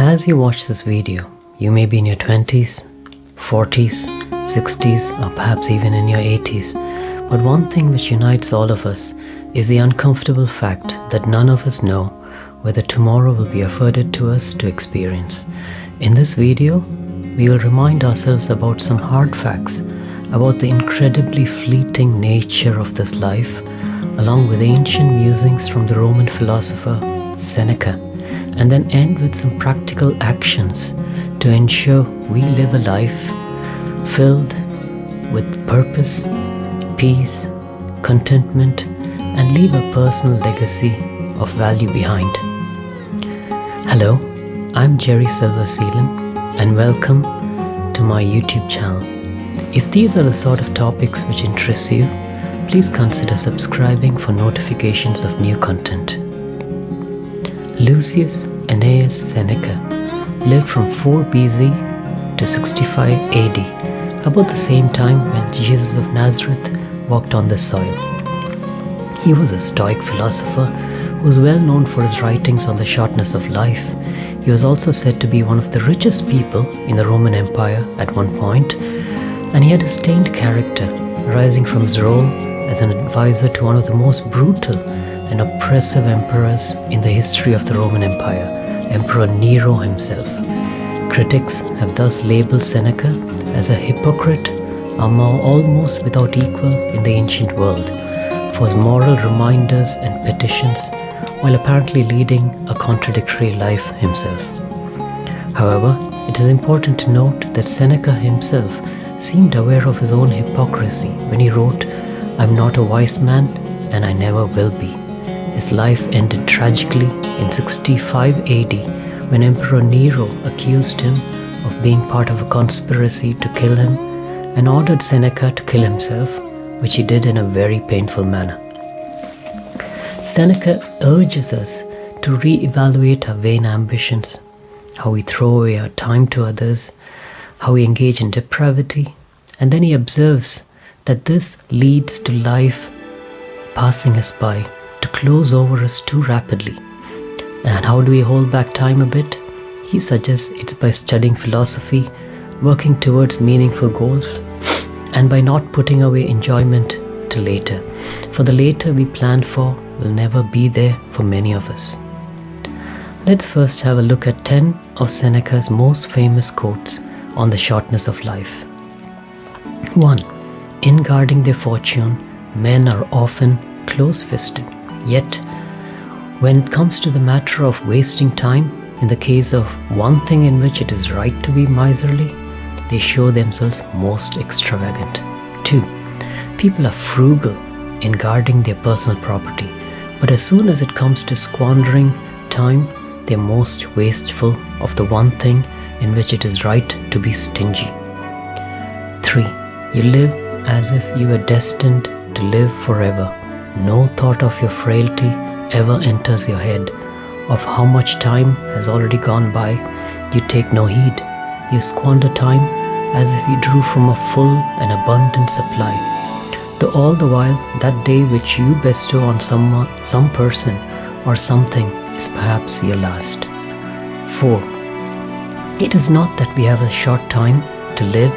As you watch this video, you may be in your 20s, 40s, 60s, or perhaps even in your 80s. But one thing which unites all of us is the uncomfortable fact that none of us know whether tomorrow will be afforded to us to experience. In this video, we will remind ourselves about some hard facts about the incredibly fleeting nature of this life, along with ancient musings from the Roman philosopher Seneca, and then end with some practical actions to ensure we live a life filled with purpose, peace, contentment, and leave a personal legacy of value behind. Hello, I'm Jerry Silver Seelan, and welcome to my YouTube channel. If these are the sort of topics which interest you, please consider subscribing for notifications of new content. Lucius Annaeus Seneca lived from 4 BC to 65 AD, about the same time when Jesus of Nazareth walked on this soil. He was a Stoic philosopher who was well known for his writings on the shortness of life. He was also said to be one of the richest people in the Roman Empire at one point, and he had a stained character arising from his role as an advisor to one of the most brutal and oppressive emperors in the history of the Roman Empire, Emperor Nero himself. Critics have thus labeled Seneca as a hypocrite, almost without equal in the ancient world, for his moral reminders and petitions, while apparently leading a contradictory life himself. However, it is important to note that Seneca himself seemed aware of his own hypocrisy when he wrote, "I'm not a wise man, and I never will be." His life ended tragically in 65 AD when Emperor Nero accused him of being part of a conspiracy to kill him and ordered Seneca to kill himself, which he did in a very painful manner. Seneca urges us to re-evaluate our vain ambitions, how we throw away our time to others, how we engage in depravity, and then he observes that this leads to life passing us by, to close over us too rapidly. And how do we hold back time a bit? He suggests it's by studying philosophy, working towards meaningful goals, and by not putting away enjoyment till later. For the later we planned for will never be there for many of us. Let's first have a look at 10 of Seneca's most famous quotes on the shortness of life. 1. In guarding their fortune, men are often close-fisted. Yet, when it comes to the matter of wasting time, in the case of one thing in which it is right to be miserly, they show themselves most extravagant. 2. People are frugal in guarding their personal property, but as soon as it comes to squandering time, they are most wasteful of the one thing in which it is right to be stingy. 3. You live as if you were destined to live forever. No thought of your frailty ever enters your head. Of how much time has already gone by, you take no heed. You squander time as if you drew from a full and abundant supply. Though all the while, that day which you bestow on some person or something is perhaps your last. 4. It is not that we have a short time to live,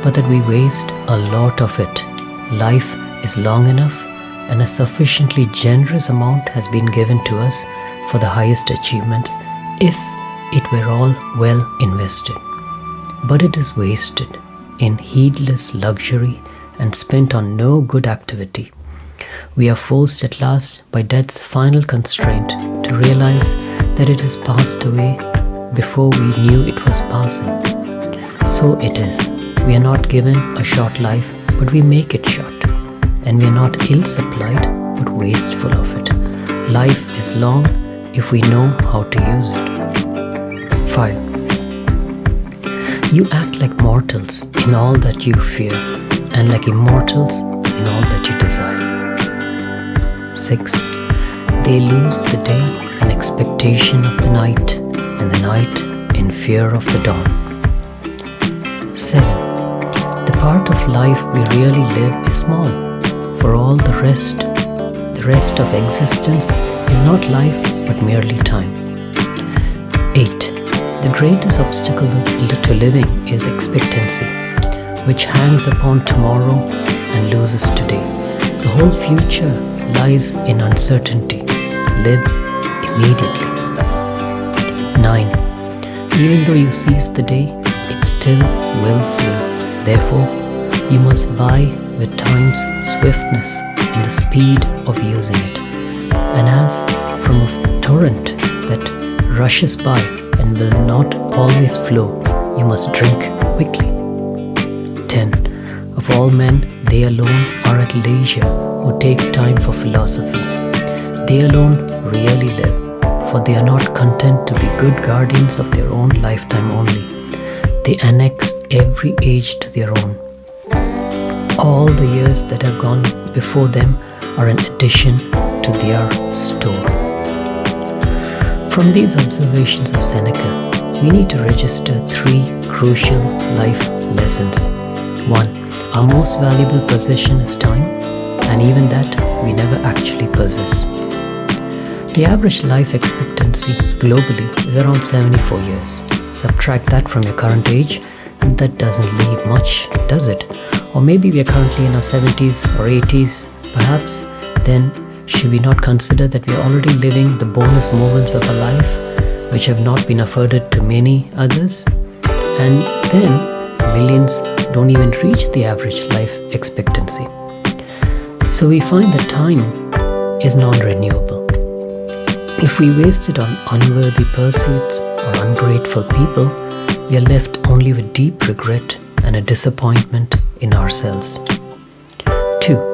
but that we waste a lot of it. Life is long enough, and a sufficiently generous amount has been given to us for the highest achievements if it were all well invested. But it is wasted in heedless luxury and spent on no good activity. We are forced at last by death's final constraint to realize that it has passed away before we knew it was passing. So it is. We are not given a short life, but we make it short. And we are not ill-supplied, but wasteful of it. Life is long if we know how to use it. 5. You act like mortals in all that you fear, and like immortals in all that you desire. 6. They lose the day in expectation of the night, and the night in fear of the dawn. 7. The part of life we really live is small. For all the rest of existence is not life but merely time. 8. The greatest obstacle to living is expectancy, which hangs upon tomorrow and loses today. The whole future lies in uncertainty. Live immediately. 9. Even though you seize the day, it still will flee. Therefore, you must vie with time's swiftness in the speed of using it. And as from a torrent that rushes by and will not always flow, you must drink quickly. 10. Of all men, they alone are at leisure who take time for philosophy. They alone really live, for they are not content to be good guardians of their own lifetime only. They annex every age to their own. All the years that have gone before them are an addition to their store. From these observations of Seneca, we need to register 3 crucial life lessons. 1. Our most valuable possession is time, and even that we never actually possess. The average life expectancy globally is around 74 years. Subtract that from your current age, and that doesn't leave much, does it? Or maybe we are currently in our 70s or 80s, perhaps. Then should we not consider that we are already living the bonus moments of our life, which have not been afforded to many others? And then millions don't even reach the average life expectancy. So we find that time is non-renewable. If we waste it on unworthy pursuits or ungrateful people, we are left only with deep regret and a disappointment in ourselves. 2.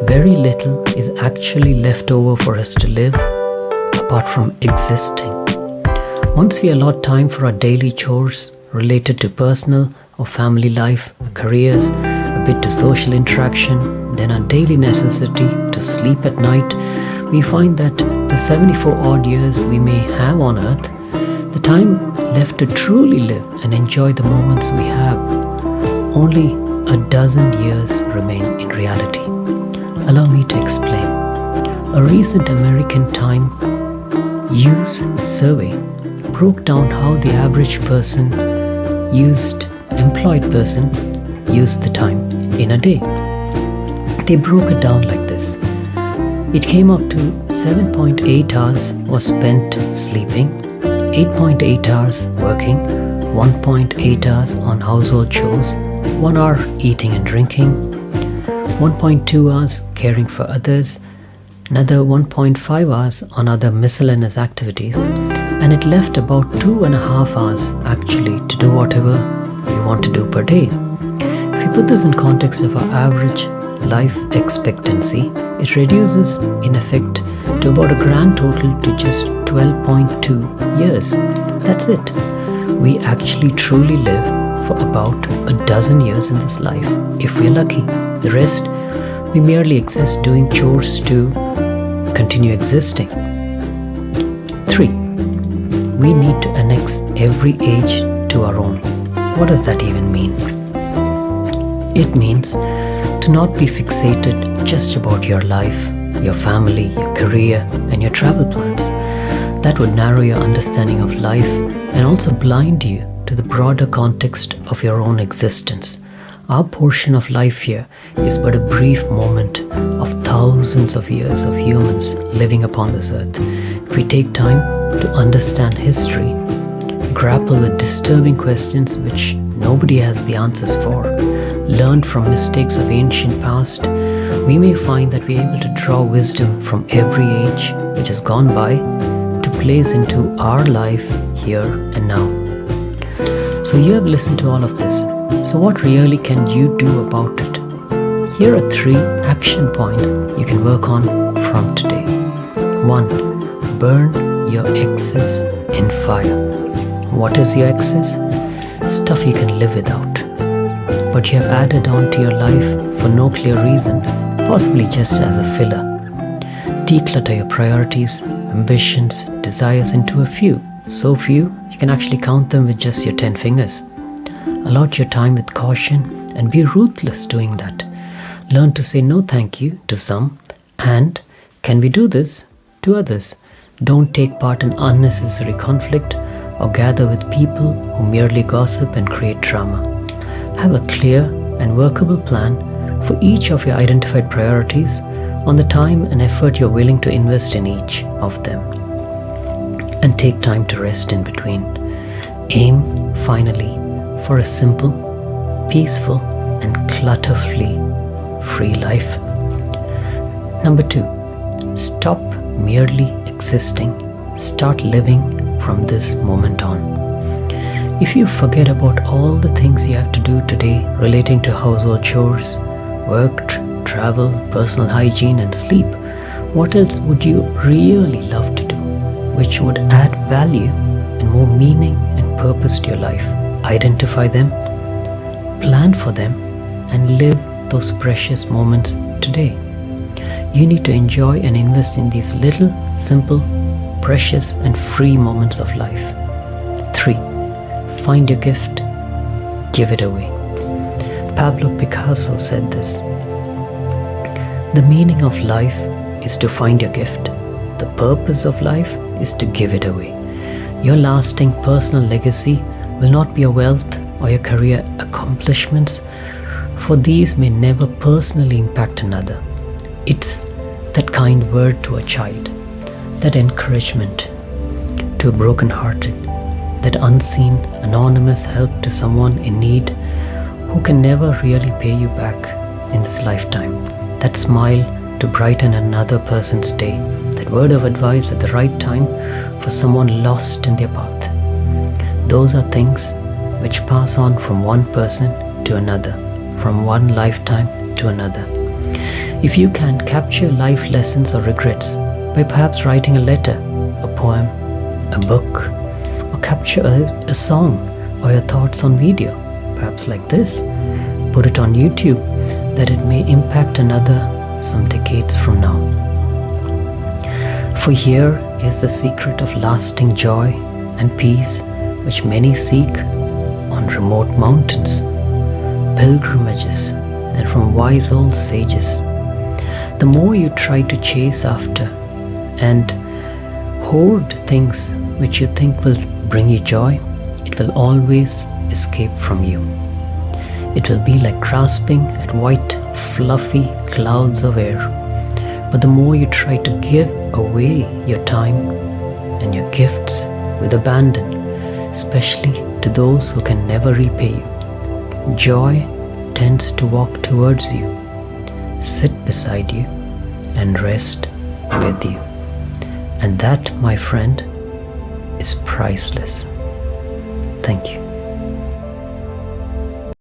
Very little is actually left over for us to live apart from existing. Once we allot time for our daily chores related to personal or family life, careers, a bit to social interaction, then our daily necessity to sleep at night, we find that the 74 odd years we may have on earth, the time left to truly live and enjoy the moments we have, only a dozen years remain in reality. Allow me to explain. A recent American Time Use survey broke down how the average employed person used the time in a day. They broke it down like this. It came out to 7.8 hours was spent sleeping, 8.8 hours working, 1.8 hours on household chores, 1 hour eating and drinking, 1.2 hours caring for others, another 1.5 hours on other miscellaneous activities, and it left about 2.5 hours actually to do whatever we want to do per day. If we put this in context of our average life expectancy, it reduces in effect to about a grand total to just 12.2 years. That's it. We actually truly live for about a dozen years in this life, if we're lucky. The rest, we merely exist doing chores to continue existing. 3. We need to annex every age to our own. What does that even mean? It means to not be fixated just about your life, your family, your career, and your travel plans. That would narrow your understanding of life and also blind you to the broader context of your own existence. Our portion of life here is but a brief moment of thousands of years of humans living upon this earth. If we take time to understand history, grapple with disturbing questions which nobody has the answers for, learn from mistakes of ancient past, we may find that we are able to draw wisdom from every age which has gone by to place into our life here and now. So you have listened to all of this. So what really can you do about it? Here are 3 action points you can work on from today. 1. Burn your excess in fire. What is your excess? Stuff you can live without, but you have added on to your life for no clear reason, possibly just as a filler. Declutter your priorities, ambitions, desires into a few. So few, you can actually count them with just your 10 fingers. Allot your time with caution and be ruthless doing that. Learn to say no thank you to some, and can we do this to others. Don't take part in unnecessary conflict. or gather with people who merely gossip and create drama. Have a clear and workable plan for each of your identified priorities on the time and effort you're willing to invest in each of them. And take time to rest in between. Aim, finally, for a simple, peaceful, and clutter-free life. Number 2, stop merely existing. Start living from this moment on. If you forget about all the things you have to do today relating to household chores, work, travel, personal hygiene, and sleep, what else would you really love to do, which would add value and more meaning and purpose to your life? Identify them, plan for them, and live those precious moments today. You need to enjoy and invest in these little, simple, precious, and free moments of life. 3, find your gift, give it away. Pablo Picasso said this: "The meaning of life is to find your gift. The purpose of life is to give it away." Your lasting personal legacy will not be your wealth or your career accomplishments, for these may never personally impact another. It's that kind word to a child, that encouragement to a broken-hearted, that unseen, anonymous help to someone in need who can never really pay you back in this lifetime, that smile to brighten another person's day, that word of advice at the right time for someone lost in their path. Those are things which pass on from one person to another, from one lifetime to another. If you can capture life lessons or regrets by perhaps writing a letter, a poem, a book, or capture a song or your thoughts on video, perhaps like this, put it on YouTube, that it may impact another some decades from now. For here is the secret of lasting joy and peace which many seek on remote mountains, pilgrimages, and from wise old sages. The more you try to chase after and hoard things which you think will bring you joy, it will always escape from you. It will be like grasping at white, fluffy clouds of air. But the more you try to give away your time and your gifts with abandon, especially to those who can never repay you, joy tends to walk towards you, sit beside you, and rest with you. And that, my friend, is priceless. Thank you.